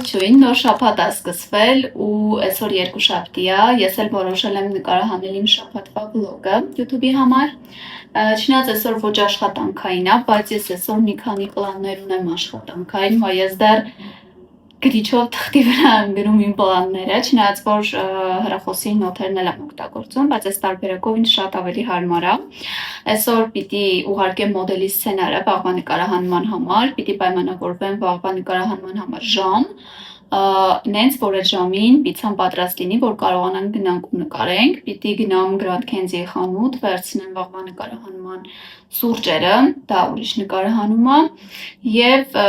Ողջույն, նոր շաբաթ է սկսվել ու այսօր երկուշաբթի է, ես էլ որոշել եմ նկարահանել իմ շաբաթվա վլոգը YouTube-ի համար։ Չնայած այսօր ոչ աշխատանքային է, բայց ես այսօր մի քանի պլաններ ունեմ աշխատանքային, ու ես դեռ գրիչով թղթի վրա եմ գրում իմ պլանները, չնայած որ հեռախոսի նոթերն էլ եմ օգտագործում, բայց այս տարբերակով ինձ շատ ավելի հարմար է։ Այսօր պիտի ուղարկեմ մոդելի սցենարը վաղվա նկարահանման համար, պիտի պայմանավորվեմ վաղվա նկարահանման համար ժամ, նենց որ այդ ժամին պիցան պատրաստ լինի, որ կարողանանք գնանք ու նկարենք, պիտի գնամ Grand Candy խանութ, վերցնեմ վաղվա նկարահանման սուրճերը, դա ուրիշ նկարահանում է, եւ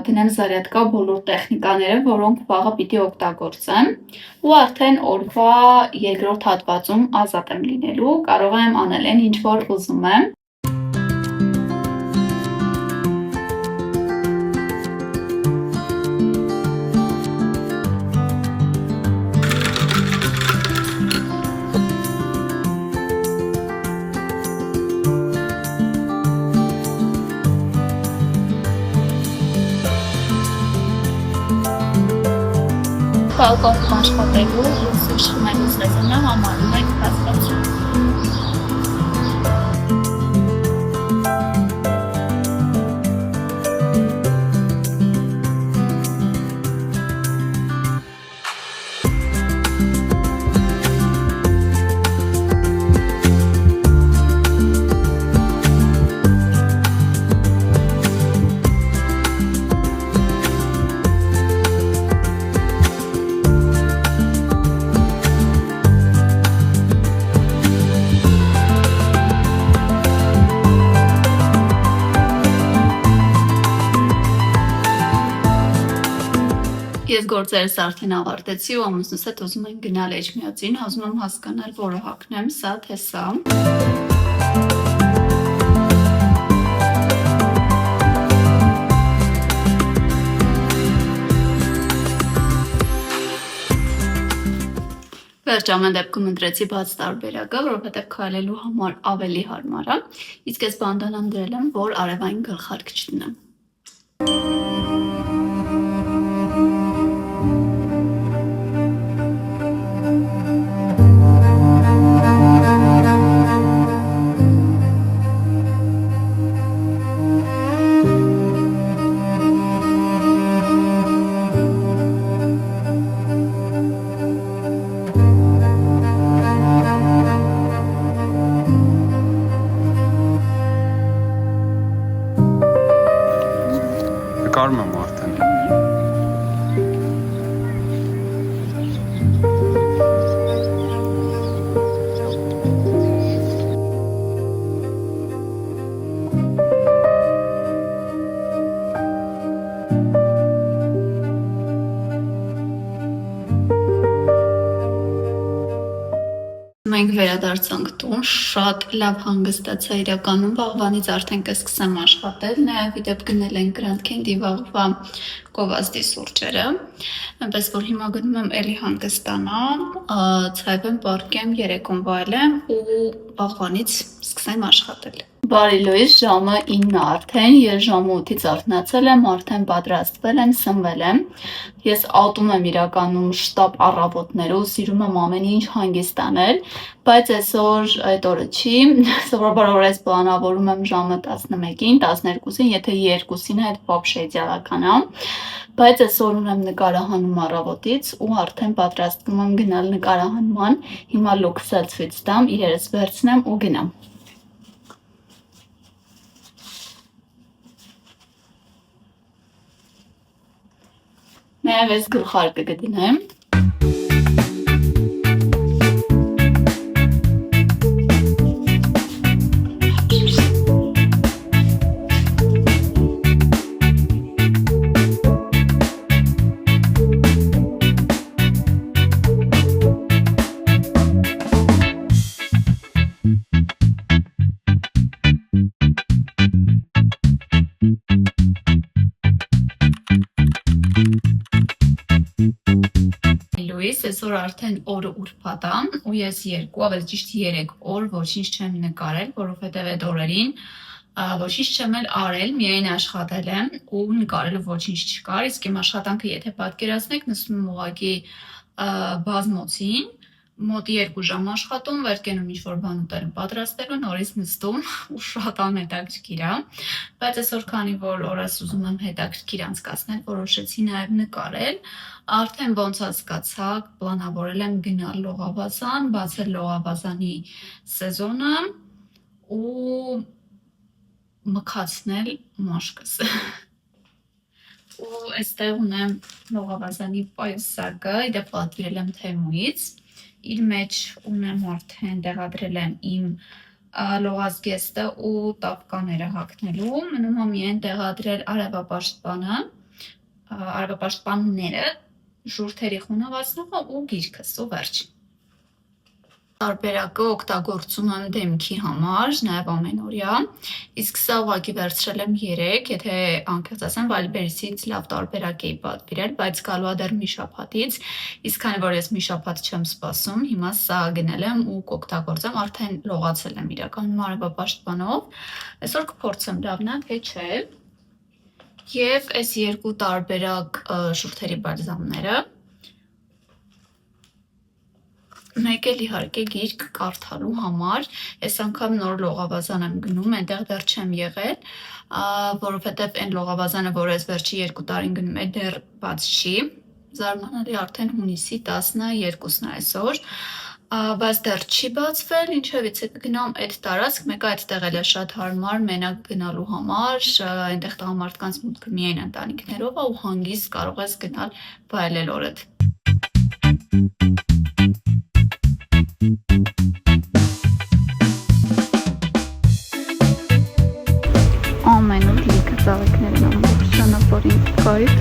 դնեմ զարյատկա բոլոր տեխնիկաները, որոնք վաղը պիտի օգտագործեմ, ու արդեն օրվա երկրորդ հատվածում ազատ եմ լինելու, կարող եմ անել այն ինչ որ ուզում եմ։ Բալկոնում աշխատելու ու սուրճ խմելու սեզոնը համարում ենք հաստատություն։ Ես գործերս արդեն ավարտեցի ու ամուսնուս հետ ուզում եմ գնալ Էջմիածին, ուզում եմ հասկանալ, որը հագնեմ, սա թե սա։ Վերջ ամեն դեպքում ընտրեցի բաց տարբերակը, որովհետև քայլելու համար ավելի հարմար է, իսկ այս բանդանան դրել եմ, որ արևային գլխարկ չդնեմ։ Նկարում եմ արդեն։ Մենք վերադարձանք տուն, շատ լավ հանգստացա իրականում, վաղվանից արդեն կսկսեմ աշխատել, նաև իդեպ գնել ենք Grand Candy վաղվա գովազդի սուրճերը, այնպես որ հիմա գնում եմ էլի հանգստանամ, ցայվեմ, պառկեմ, երեկոն վայելեմ ու վաղվանից սկսեմ աշխատել։ Բարի լույս, ժամը 9 արդեն, ես ժամը 8-ից արթնացել եմ, արդեն պատրաստվել եմ, սնվել եմ։ Ես ատում եմ իրականում շտապ առավոտներով, սիրում եմ ամեն ինչ հանգիստ անել, բայց այսօր այդ օրը չի, սովորաբար օրես պլանավորում եմ ժամը 11-ին, 12-ին, եթե 2-ին այդ вообще իդեալական է, բայց այսօր ունեմ նկարահանում առավոտից ու արդեն պատրաստվում եմ գնալ նկարահանման, հիմա լուքս էլ ցույց տամ, իրերս վերցնեմ ու գնամ։ Նաև այս գլխարկը կդնեմ։ Այսօր արդեն օրը ուրբաթ է ու ես 2, ավելի ճիշտ 3 օր ոչինչ չեմ նկարել, որովհետև այդ օրերին Ոչինչ չեմ էլ արել, միայն աշխատել եմ ու նկարելու ոչինչ չկար, իսկ իմ աշխատանքը եթե պատկերացնեք, նստում եմ ուղղակի բազմոցին, մոտ 2 ժամ աշխատում, վերկենում ինչ-որ բան ուտել պատրաստելու, նորից նստում ու շատ անհետաքրքիր է, բայց այսօր քանի որ օրս ուզում եմ հետաքրքիր անցկացնել, որոշեցի նաև նկարել, արդեն ոնց հասկացա, պլանավորել եմ գնալ լողավազան, բացել լողավազանի սեզոնը ու մքացնել մաշկս։ Ու այստեղ ունեմ լողավազանի պայուսակը, իդեպ պատվիրել եմ Թեմուից, իր մեջ ունեմ արդեն տեղադրել եմ իմ լողազգեստը ու տապկաները հագնելու, մնում է միայն տեղադրել արևապաշտպանները, շուրթերի խոնավացնողը ու գիրքս ու վերջ։ Տարբերակը օգտագործում եմ դեմքի համար, նաև ամենօրյա, իսկ սա ուղղակի վերցրել եմ 3, եթե անկեղծ ասեմ, Վալիբերիսից լավ տարբերակ էի պատվիրել, բայց գալու է դեռ մի շաբաթից, իսկ քանի որ ես մի շաբաթ չեմ սպասում, հիմա սա գնել եմ ու կօգտագործեմ, արդեն լողացել եմ իրականում արևապաշտպանով, այսօր կփորձեմ լավն է, թե չէ, և այս 2 տարբերակ շուրթերի բալզամները, մեկ էլ իհարկե գիրք կարդալու համար, այս անգամ նոր լողավազան եմ գնում, այնտեղ դեռ չեմ եղել, որովհետև այն լողավազանը, որ ես վերջի 2 տարին գնում եմ, դեռ բաց չի, զարմանալի արդեն հունիսի 12-ն է այսօր, բայց դեռ չի բացվել, ինչևից է կգնամ այդ տարածք, մեկը այդտեղ էլ է շատ հարմար մենակ գնալու համար, այնտեղ տղամարդկանց մուտքը միայն ընտանիքներով է ու հանգիստ կարող ես գնալ վայելել օրդ։ Ամենուր լիքը ծաղիկներն ամբողջ ճանապարհին կայք։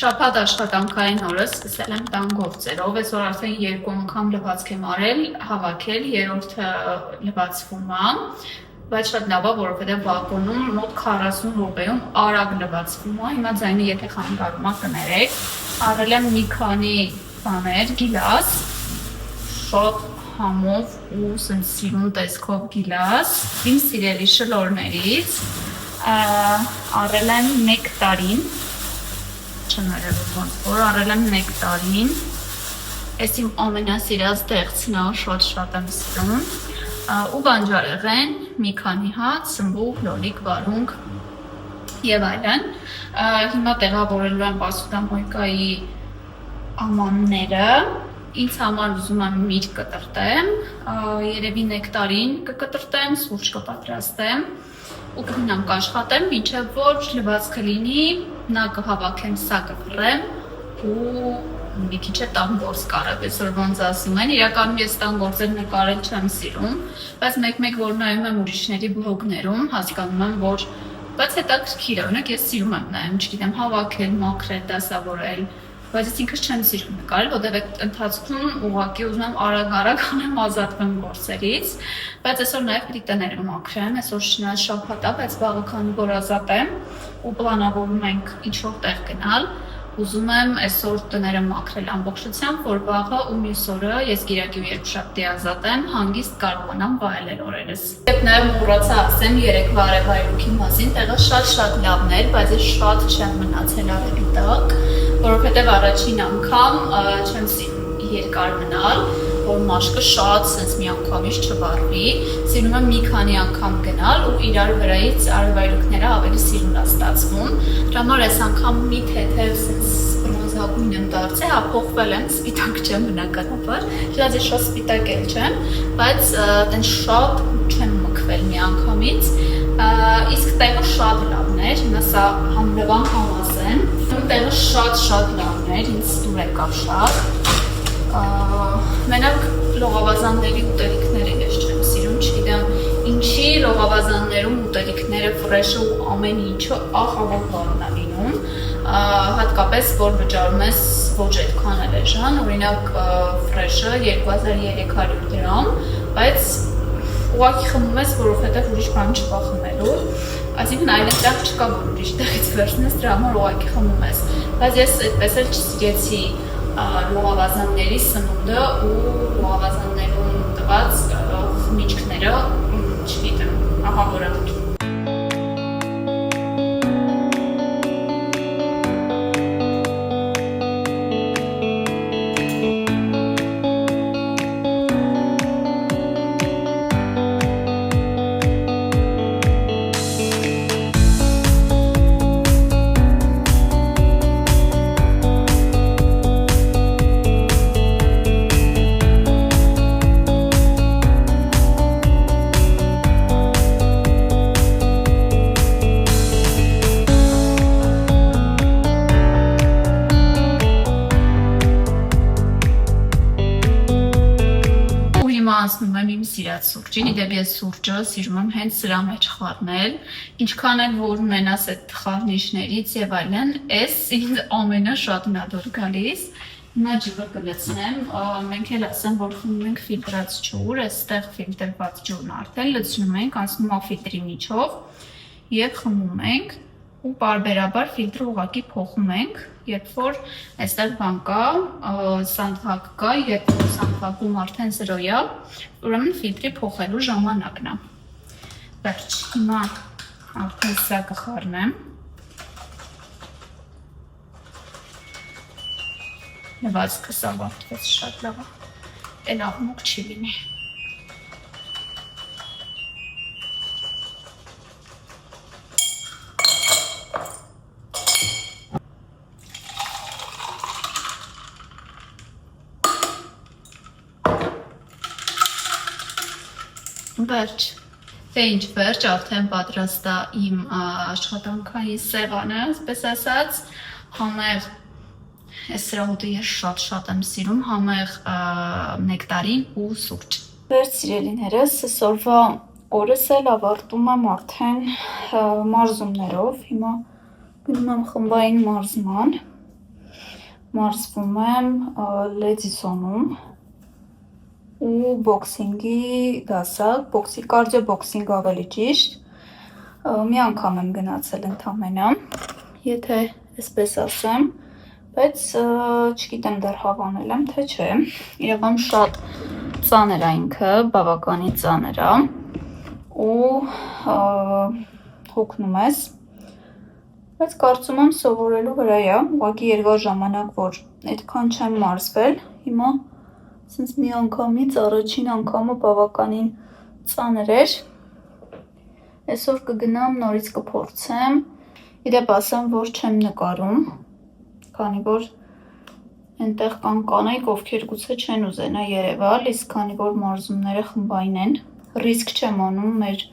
Շաբաթ աշխատանքային օրը սկսել եմ տան գործերով, այսօր արդեն 2 անգամ լվացք եմ արել, հավաքել, 3-րդը լվացվում է, բայց շատ լավ է, որովհետև վագոնում մոտ 40 րոպեում արագ լվացվում է, հիմա ձայնը եթե խանգարում է կներեք, առել եմ մի քանի բաներ, գիլաս, շատ համով ու սիրուն տեսքով գիլաս, իմ սիրելի շլորներից, առել եմ նեկտարին, չներևով ոնց որ առել եմ նեկտարին, այս իմ ամենասիրած դեղցն է, շատ եմ սիրում, ու բանջարեղեն, մի քանի հատ, սմբուկ, լոլիկ, վարունգ և այլն, հիմա տեղավորելու եմ պասուդամոյկայի ամանները, ինձ համար ուզում եմ միրգ կտրտեմ, երևի նեկտարին կկտրտեմ, սուրճ կպատրաստեմ ու կգնամ կաշխատեմ, մինչև որ լվացքը լինի, նա կհավաքեմ, սա կփռեմ ու մի քիչ է տան գործ կարებ, այսօր ոնց ասում են, իրականում ես տան գործեր նկարել չեմ սիրում, բայց մեկ-մեկ որ նայում եմ ուրիշների բլոգներում, հասկանում եմ, որ բայց հետաքրքիր է, օրինակ ես սիրում եմ նայում, չգիտեմ, հավաքել, մաքրել, դասավորել, բայց ես ինքս չեմ սիրում նկարել, որտեղ այդ ընթացքում ուղղակի ուզում եմ արագ անեմ ազատվեմ գործերից, բայց այսօր նաև պիտի տները մաքրեմ, այսօր շնորհ շաբաթ է, բայց վաղը քանի որ ազատ եմ ու պլանավորում ենք ինչ-որ տեղ գնալ, ուզում եմ այսօր տները մաքրել ամբողջությամբ, որ վաղը ու մյուս օրը ես Կիրակի ու Երկուշաբթի ազատ եմ, հանգիստ կարողանամ վայելել օրերս։ Եվ նաև մոռացա ասեմ երեկվա արևայրուքի մասին, տեղը շատ լավն էր, բայց ես շատ չեմ մնացել արևի տակ, որովհետև առաջին անգամ չեմ սիրում երկար մնալ, որ մաշկը շատ սենց մի անգամից չվառվի, սիրում եմ մի քանի անգամ գնալ ու իրար վրայից արևայրուքները ավելի սիրուն է ստացվում, դրա համար այս անգամ մի թեթև սենց բրոնզա լավագույն եմ դարձել, հա փոխվել եմ, սպիտակ չեմ բնականաբար, շնորհիվ շատ սպիտակ էլ չեմ, բայց տենց շատ չեմ մքվել մի անգամից, իսկ տեղը շատ լավն էր, հիմա սա համլվան համասեն, տեղը շատ լավն էր, ինձ դուր եկավ շատ, մենակ լողավազանների ուտելիքները ես չեմ սիրում, չգիտեմ ինչի լողավազաններում ուտելիքները ֆրեշը ու ամեն ինչը ախավակ բանն է լինում, հատկապես որ վճարում ես ոչ այդքան էլ էժան, օրինակ ֆրեշը 2300 դրամ, բայց ուղղակի խմում ես, որովհետև ուրիշ բան չկա խմելու, այսինքն այլ տեղ չկա, որ ուրիշ տեղից վերցնես, դրա համար ուղղակի խմում ես, բայց ես այդպես էլ չսիրեցի լողավազանների սնունդը ու լողավազաններում տված խմիչքները, չգիտեմ, ահա որը։ Անցնում եմ իմ սիրած սուրճին, իդեպ ես սուրճը սիրում եմ հենց սրա մեջ խառնել, ինչքան էլ որ ունենաս այդ խառնիչներից եւ այլն, էս ինձ ամենաշատն ա դուր գալիս։ Հիմա ջուրը կլցնեմ, մենք էլ ասեմ, որ խմում ենք ֆիլտրած ջուր, այստեղ ֆիլտրված ջուրն արդեն լցնում ենք, անցնում ա ֆիլտրի միջով եւ խմում ենք ու բարբերաբար ֆիլտրը ուղղակի փոխում ենք, երբ որ այստեղ բան կա, սանդղակ կա, երբ որ սանդղակում արդեն 0-յա, ուրեմն ֆիլտրի փոխելու ժամանակն է։ Վերջ, հիմա արդեն սա կխառնեմ։ Լվացքը սա վարդվեց շատ լավ է, էլ աղմուկ չի լինի։ Վերջ, թե ինչ վերջ, արդեն պատրաստ է իմ աշխատանքային սեղանը, ասպես ասած, համեղ, այս սրա հոտը ես շատ եմ սիրում, համեղ նեկտարին ու սուրճ։ Վերջ սիրելիներս, այսօրվա օրս էլ ավարտում եմ արդեն մարզումներով, հիմա գնում եմ խմբային մարզման, մարզվում եմ Լեդիսոնում, ու բոքսինգի դասակ, կարդիո բոքսինգ ավելի ճիշտ, մի անգամ եմ գնացել ընդամենը, եթե այսպես ասեմ, բայց չգիտեմ դեռ հավանել եմ, թե չէ, իրական շատ ծանր է ինքը, բավականին ծանր է, ու հոգնում ես, բայց կարծում եմ սովորելու վրա է, ուղղակի երկար ժամանակ, որ այդքան չեմ մարզվել, հիմա Սենց մի անգամից առաջին անգամը բավականին ծանր էր, այսօր կգնամ, նորից կփորձեմ, իդեպ ասեմ, որ չեմ նկարում, քանի որ այնտեղ կան կանայք, ովքեր գուցե չեն ուզենա երևալ, իսկ քանի որ մարզումները խմբային են, ռիսկ չեմ անում մեր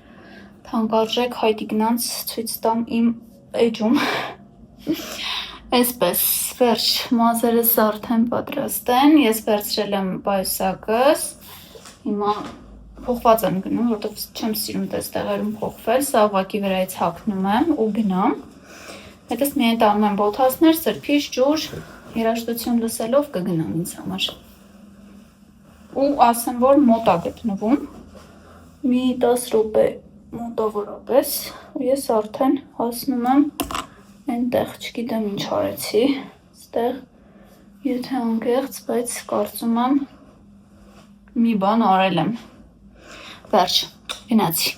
թանկարժեք հայտիգնանց ցույց տամ իմ էջում, այսպես, վերջ, մազերս արդեն պատրաստ են, ես վերցրել եմ պայուսակս, հիմա փոխված եմ գնում, որտեղ չեմ սիրում տես տեղերում փոխվել, սա ուղղակի վրայից հագնում եմ ու գնամ, հետս միայն տանում եմ բոթասներ, սրբիչ, ջուր, երաժշտություն լսելով կգնամ ինձ համար, ու ասեմ, որ մոտ է գտնվում, մի 10 րոպե մոտավորապես, ու ես արդեն հասնում եմ այնտեղ չգիտեմ ինչ արեցի, ստեղ եթե անգեղծ, բայց կարծում եմ մի բան արել եմ, վերջ, գնացի։